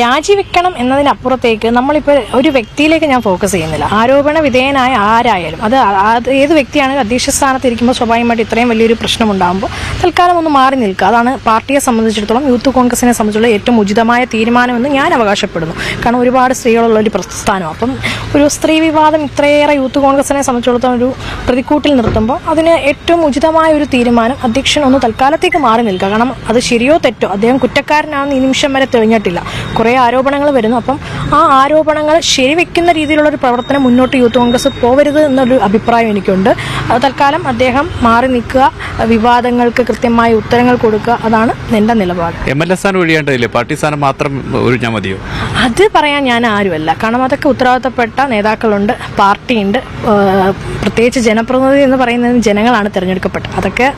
രാജിവെക്കണം എന്നതിനപ്പുറത്തേക്ക് നമ്മളിപ്പോൾ ഒരു വ്യക്തിയിലേക്ക് ഞാൻ ഫോക്കസ് ചെയ്യുന്നില്ല. ആരോപണ വിധേയനായ ആരായാലും അത് ഏത് വ്യക്തിയാണെങ്കിലും അധ്യക്ഷ സ്ഥാനത്ത് ഇരിക്കുമ്പോൾ സ്വാഭാവികമായിട്ട് ഇത്രയും വലിയൊരു പ്രശ്നം ഉണ്ടാകുമ്പോൾ തൽക്കാലം ഒന്ന് മാറി നിൽക്കുക. അതാണ് പാർട്ടിയെ സംബന്ധിച്ചിടത്തോളം യൂത്ത് കോൺഗ്രസിനെ സംബന്ധിച്ചുള്ള ഏറ്റവും ഉചിതമായ തീരുമാനമെന്ന് ഞാൻ അവകാശപ്പെടുന്നു. കാരണം ഒരുപാട് സ്ത്രീകളുള്ള ഒരു പ്രസ്ഥാനം, അപ്പം ഒരു സ്ത്രീ വിവാദം ഇത്രയേറെ യൂത്ത് കോൺഗ്രസിനെ സംബന്ധിച്ചിടത്തോളം ഒരു പ്രതിക്കൂട്ടിൽ നിർത്തുമ്പോൾ അതിന് ഏറ്റവും ഉചിതമായ ഒരു തീരുമാനം അധ്യക്ഷൻ ഒന്ന് തൽക്കാലത്തേക്ക് മാറി നിൽക്കുക. കാരണം അത് ശരിയോ തെറ്റോ അദ്ദേഹം കുറ്റക്കാരനാണെന്ന് ഈ നിമിഷം വരെ തെളിഞ്ഞിട്ടില്ല. കുറേ ആരോപണങ്ങൾ വരുന്നു. അപ്പം ആ ആരോപണങ്ങൾ ശരിവെക്കുന്ന രീതിയിലുള്ള ഒരു പ്രവർത്തനം മുന്നോട്ട് യൂത്ത് കോൺഗ്രസ് പോവരുത് എന്നൊരു അഭിപ്രായം എനിക്കുണ്ട്. തൽക്കാലം അദ്ദേഹം മാറി നിൽക്കുക, വിവാദങ്ങൾക്ക് കൃത്യമായ ഉത്തരങ്ങൾ കൊടുക്കുക, അതാണ് എൻ്റെ നിലപാട്. MLA സ്ഥാനം ഒഴിയേണ്ടതില്ലേ, പാർട്ടി സ്ഥാനം മാത്രം ഒഴിഞ്ഞാൽ മതിയോ? അത് പറയാൻ ഞാൻ ആരുമല്ല. കാരണം അതൊക്കെ ഉത്തരവാദിത്തപ്പെട്ട നേതാക്കളുണ്ട്, പാർട്ടിയുണ്ട്. പ്രത്യേകിച്ച് ജനപ്രതിനിധി എന്ന് പറയുന്നത് ജനങ്ങളാണ് തിരഞ്ഞെടുക്കപ്പെട്ടത്.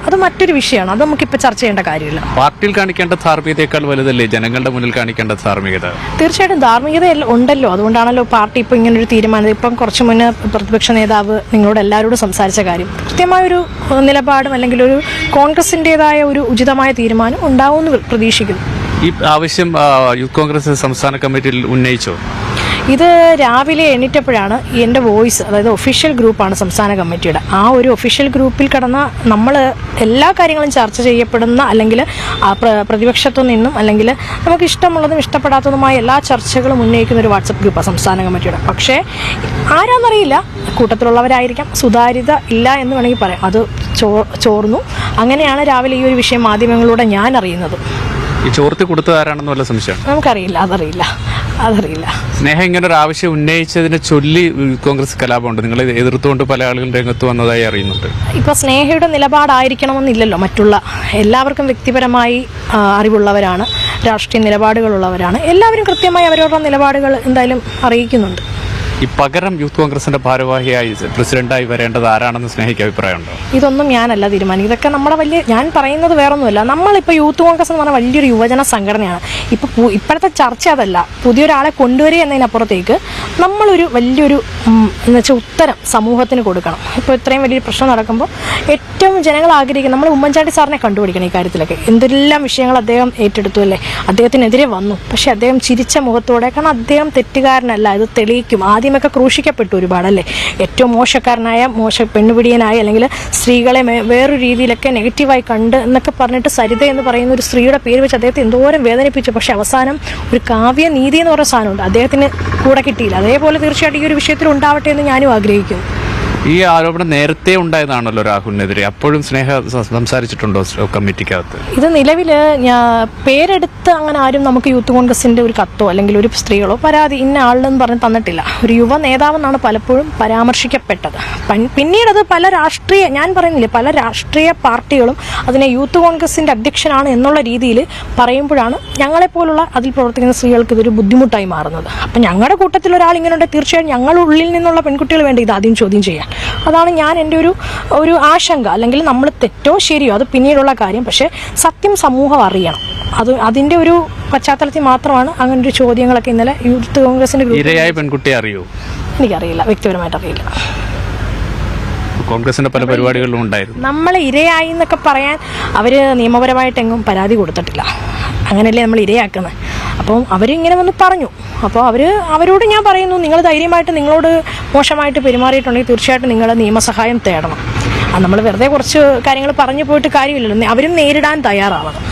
അത് മറ്റൊരു വിഷയമാണ്. അത് നമുക്കിപ്പോൾ ചർച്ച ചെയ്യേണ്ട കാര്യമില്ല. പാർട്ടിയിൽ കാണിക്കേണ്ട ധാർമ്മികതയേക്കാൾ വലുതല്ലേ ജനങ്ങളുടെ മുന്നിൽ കാണിക്കേണ്ട ധാർമ്മികത? തീർച്ചയായിട്ടും ധാർമ്മികത ഉണ്ടല്ലോ. അതുകൊണ്ടാണല്ലോ പാർട്ടി ഇപ്പോൾ ഇങ്ങനൊരു തീരുമാനം. ഇപ്പം കുറച്ച് മുന്നേ പ്രതിപക്ഷ നേതാവ് നിങ്ങളോട് എല്ലാവരോടും സംസാരിച്ച കാര്യം കൃത്യമായൊരു നിലപാടും അല്ലെങ്കിൽ ഒരു കോൺഗ്രസിൻ്റെതായ ഒരു ഉചിതമായ തീരുമാനം ഉണ്ടാവുമെന്ന് പ്രതീക്ഷിക്കുന്നു. ഈ ആവശ്യം യൂത്ത് കോൺഗ്രസ് സംസ്ഥാന കമ്മിറ്റിയിൽ ഉന്നയിച്ചോ? ഇത് രാവിലെ എണീറ്റപ്പോഴാണ് എൻ്റെ വോയിസ്, അതായത് ഒഫീഷ്യൽ ഗ്രൂപ്പാണ് സംസ്ഥാന കമ്മിറ്റിയുടെ. ആ ഒരു ഒഫീഷ്യൽ ഗ്രൂപ്പിൽ കടന്ന നമ്മൾ എല്ലാ കാര്യങ്ങളും ചർച്ച ചെയ്യപ്പെടുന്ന അല്ലെങ്കിൽ പ്രതിപക്ഷത്തു നിന്നും അല്ലെങ്കിൽ നമുക്ക് ഇഷ്ടമുള്ളതും ഇഷ്ടപ്പെടാത്തതുമായ എല്ലാ ചർച്ചകളും ഉന്നയിക്കുന്ന ഒരു വാട്സപ്പ് ഗ്രൂപ്പാണ് സംസ്ഥാന കമ്മിറ്റിയുടെ. പക്ഷേ ആരാന്നറിയില്ല, കൂട്ടത്തിലുള്ളവരായിരിക്കാം, സുതാര്യത ഇല്ല എന്ന് വേണമെങ്കിൽ പറയാം. അത് ചോർന്നു. അങ്ങനെയാണ് രാവിലെ ഈ ഒരു വിഷയം മാധ്യമങ്ങളിലൂടെ ഞാൻ അറിയുന്നത്. ഈ ചോർത്തി കൊടുത്തത് ആരാണെന്ന് വല്ല സംശയം? നമുക്കറിയില്ല, അതറിയില്ല. സ്നേഹ ഇങ്ങനെ ഒരു ആവശ്യം ഉന്നയിച്ചതിനെ ചൊല്ലി കോൺഗ്രസ് കലാപമുണ്ട്. നിങ്ങൾ എതിർത്തുകൊണ്ട് പല ആളുകൾ രംഗത്ത് വന്നതായി അറിയുന്നുണ്ട്. ഇപ്പൊ സ്നേഹയുടെ നിലപാടായിരിക്കണമെന്നില്ലല്ലോ. മറ്റുള്ള എല്ലാവർക്കും വ്യക്തിപരമായി അറിവുള്ളവരാണ്, രാഷ്ട്രീയ നിലപാടുകളുള്ളവരാണ്. എല്ലാവരും കൃത്യമായി അവരവരുടെ നിലപാടുകൾ എന്തായാലും അറിയിക്കുന്നുണ്ട്. ഈ പകരം യൂത്ത് കോൺഗ്രസിന്റെ ഭാരവാഹിയായി പ്രസിഡന്റായി വരേണ്ടത് ആരാണെന്ന് സ്നേഹിക്ക് അഭിപ്രായമുണ്ടോ? ഇതൊന്നും ഞാനല്ല തീരുമാനിക്കും. ഇതൊക്കെ നമ്മുടെ ഞാൻ പറയുന്നത് വേറൊന്നുമല്ല. നമ്മളിപ്പോൾ യൂത്ത് കോൺഗ്രസ് എന്ന് പറഞ്ഞാൽ വലിയൊരു യുവജന സംഘടനയാണ്. ഇപ്പോഴത്തെ ചർച്ച അതല്ല, പുതിയൊരാളെ കൊണ്ടുവരിക എന്നതിനപ്പുറത്തേക്ക് നമ്മളൊരു വലിയൊരു എന്നുവെച്ചാൽ ഉത്തരം സമൂഹത്തിന് കൊടുക്കണം. ഇപ്പോൾ ഇത്രയും വലിയൊരു പ്രശ്നം നടക്കുമ്പോൾ ഏറ്റവും ജനങ്ങൾ ആഗ്രഹിക്കുന്നത്, നമ്മൾ ഉമ്മൻചാണ്ടി സാറിനെ കണ്ടുപിടിക്കണം. ഈ കാര്യത്തിലൊക്കെ എന്തെല്ലാം വിഷയങ്ങൾ അദ്ദേഹം ഏറ്റെടുത്തു അല്ലേ, അദ്ദേഹത്തിനെതിരെ വന്നു. പക്ഷെ അദ്ദേഹം ചിരിച്ച മുഖത്തോടെ, കാരണം അദ്ദേഹം തെറ്റുകാരനല്ല, ഇത് തെളിയിക്കും. ആദ്യമൊക്കെ ക്രൂശിക്കപ്പെട്ടു ഒരുപാടല്ലേ, ഏറ്റവും മോശക്കാരനായ പെണ്ണുപിടിയനായ അല്ലെങ്കിൽ സ്ത്രീകളെ വേറൊരു രീതിയിലൊക്കെ നെഗറ്റീവായി കണ്ട് എന്നൊക്കെ പറഞ്ഞിട്ട് സരിത എന്ന് പറയുന്ന ഒരു സ്ത്രീയുടെ പേര് വെച്ച് അദ്ദേഹത്തെ എന്തോരം വേദനിപ്പിച്ചു. പക്ഷെ അവസാനം ഒരു കാവ്യ നീതി എന്ന് പറയുന്ന സാധനമുണ്ട്, അദ്ദേഹത്തിന് കൂടെ കിട്ടിയില്ല. അതേപോലെ തീർച്ചയായിട്ടും ഈ ഒരു വിഷയത്തിൽ ഉണ്ടാവട്ടെ എന്ന് ഞാനും ആഗ്രഹിക്കുന്നു. ഈ ആരോപണം നേരത്തെ ഉണ്ടായതാണല്ലോ രാഹുലിനെതിരെ. അപ്പോഴും സ്നേഹ സംസാരിച്ചിട്ടുണ്ടോ കമ്മിറ്റിക്കകത്ത്? ഇത് നിലവിൽ പേരെടുത്ത് അങ്ങനെ ആരും നമുക്ക് യൂത്ത് കോൺഗ്രസിന്റെ ഒരു കത്തോ അല്ലെങ്കിൽ ഒരു സ്ത്രീകളോ പരാതി ഇന്ന ആളിലെന്ന് പറഞ്ഞ് തന്നിട്ടില്ല. ഒരു യുവ നേതാവെന്നാണ് പലപ്പോഴും പരാമർശിക്കപ്പെട്ടത്. പിന്നീട് അത് ഞാൻ പറയുന്നില്ലേ, പല രാഷ്ട്രീയ പാർട്ടികളും അതിനെ യൂത്ത് കോൺഗ്രസിന്റെ അധ്യക്ഷനാണ് എന്നുള്ള രീതിയിൽ പറയുമ്പോഴാണ് ഞങ്ങളെപ്പോലുള്ള അതിൽ പ്രവർത്തിക്കുന്ന സ്ത്രീകൾക്ക് ഇതൊരു ബുദ്ധിമുട്ടായി മാറുന്നത്. അപ്പം ഞങ്ങളുടെ കൂട്ടത്തിൽ ഒരാൾ ഇങ്ങനെ തീർച്ചയായും ഞങ്ങളുടെ ഉള്ളിൽ നിന്നുള്ള പെൺകുട്ടികൾ വേണ്ട ഇത് ആദ്യം ചോദ്യം ചെയ്യാൻ. അതാണ് ഞാൻ എൻ്റെ ഒരു ആശങ്ക. അല്ലെങ്കിൽ നമ്മൾ തെറ്റോ ശരിയോ അത് പിന്നീടുള്ള കാര്യം, പക്ഷേ സത്യം സമൂഹം അറിയണം. അതിൻ്റെ ഒരു പശ്ചാത്തലത്തിൽ മാത്രമാണ് അങ്ങനെ ഒരു ചോദ്യങ്ങളൊക്കെ ഇന്നലെ യൂത്ത് കോൺഗ്രസിന്റെ ഇരയായ പെൺകുട്ടിയെ അറിയോ? എനിക്കറിയില്ല, വ്യക്തിപരമായിട്ട് അറിയില്ല. കോൺഗ്രസിന്റെ പല പരിപാടികളിലും ഉണ്ടായിരുന്നു. നമ്മളെ ഇരയായി എന്നൊക്കെ പറയാൻ അവർ നിയമപരമായിട്ടെങ്ങും പരാതി കൊടുത്തിട്ടില്ല. അങ്ങനെയല്ലേ നമ്മൾ ഇരയാക്കുന്നത്. അപ്പം അവരിങ്ങനെ വന്ന് പറഞ്ഞു. അപ്പോൾ അവരോട് ഞാൻ പറയുന്നു, നിങ്ങൾ ധൈര്യമായിട്ട് നിങ്ങളോട് മോശമായിട്ട് പെരുമാറിയിട്ടുണ്ടെങ്കിൽ തീർച്ചയായിട്ടും നിങ്ങൾ നിയമസഹായം തേടണം. നമ്മൾ വെറുതെ കുറച്ച് കാര്യങ്ങൾ പറഞ്ഞു പോയിട്ട് കാര്യമില്ലല്ലോ, അവരും നേരിടാൻ തയ്യാറാവണം.